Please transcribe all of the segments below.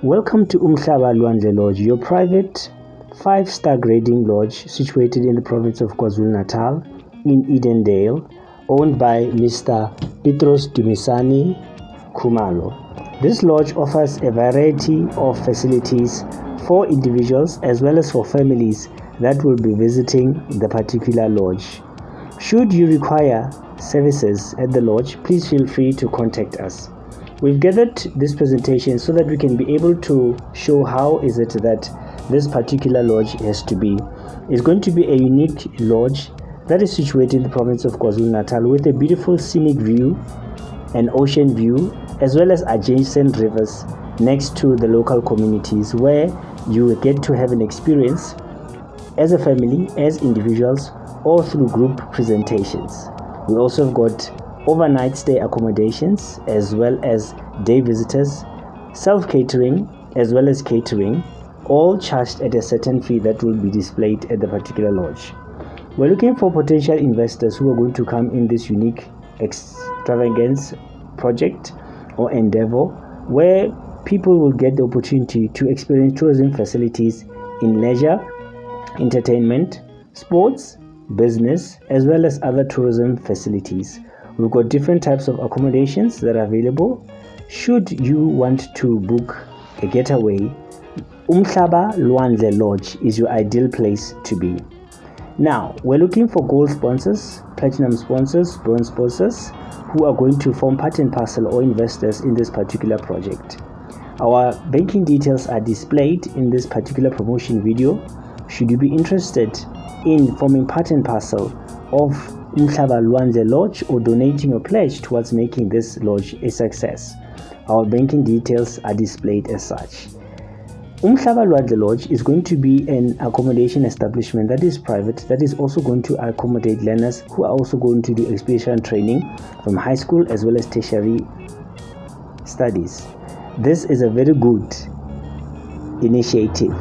Welcome to Umhlaba Lwandle Lodge, your private 5-star grading lodge situated in the province of KwaZulu-Natal in Edendale, owned by Mr. Petros Dumisani Khumalo. This lodge offers a variety of facilities for individuals as well as for families that will be visiting the particular lodge. Should you require services at the lodge, please feel free to contact us. We've gathered this presentation so that we can be able to show how is it that this particular lodge has to be. It's going to be a unique lodge that is situated in the province of KwaZulu-Natal with a beautiful scenic view, an ocean view, as well as adjacent rivers next to the local communities where you will get to have an experience as a family, as individuals, or through group presentations. We also have got overnight stay accommodations as well as day visitors, self-catering as well as catering, all charged at a certain fee that will be displayed at the particular lodge. We're looking for potential investors who are going to come in this unique extravagance project or endeavor where people will get the opportunity to experience tourism facilities in leisure, entertainment, sports, business, as well as other tourism facilities. We've got different types of accommodations that are available. Should you want to book a getaway, Umhlaba Lwandle Lodge is your ideal place to be. Now, we're looking for gold sponsors, platinum sponsors, bronze sponsors who are going to form part and parcel or investors in this particular project. Our banking details are displayed in this particular promotion video. Should you be interested in forming part and parcel of Umhlaba Lwandle Lodge or donating your pledge towards making this lodge a success, our banking details are displayed as such. Umhlaba Lwandle Lodge is going to be an accommodation establishment that is private, that is also going to accommodate learners who are also going to do experiential training from high school as well as tertiary studies. This is a very good initiative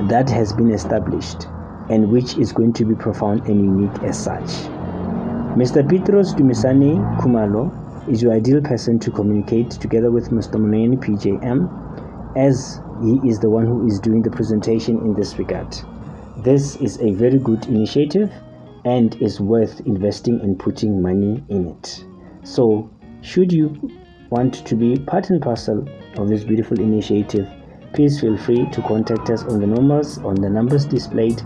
that has been established and which is going to be profound and unique as such. Mr. Petros Dumisani Khumalo is your ideal person to communicate together with Mr. Mononyane PJM, as he is the one who is doing the presentation in this regard. This is a very good initiative and is worth investing and putting money in it. So should you want to be part and parcel of this beautiful initiative, please feel free to contact us on the numbers displayed,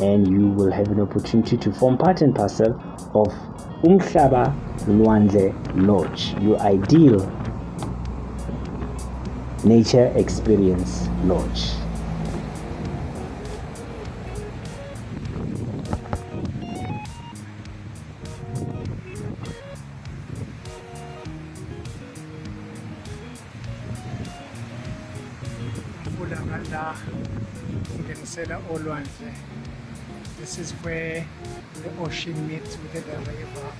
and you will have an opportunity to form part and parcel of Umhlaba Lwandle Lodge, your ideal nature experience lodge. Lwandle. This is where the ocean meets with the river,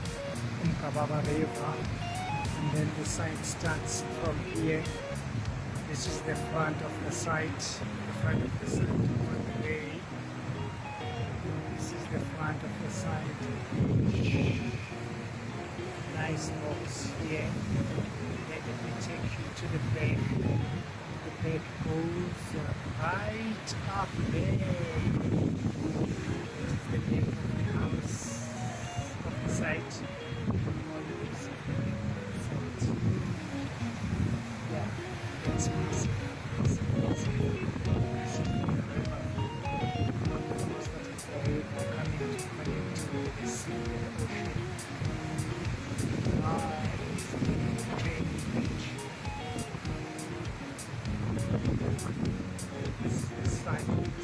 Umhlaba River, and then the site starts from here. This is the front of the site, on the way. This is the front of the site. Nice walks here. Then it will take you to the bed. The bed goes right up there. This is the name of the house of the site. Yeah, it's massive.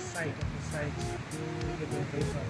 Side of the site, the river.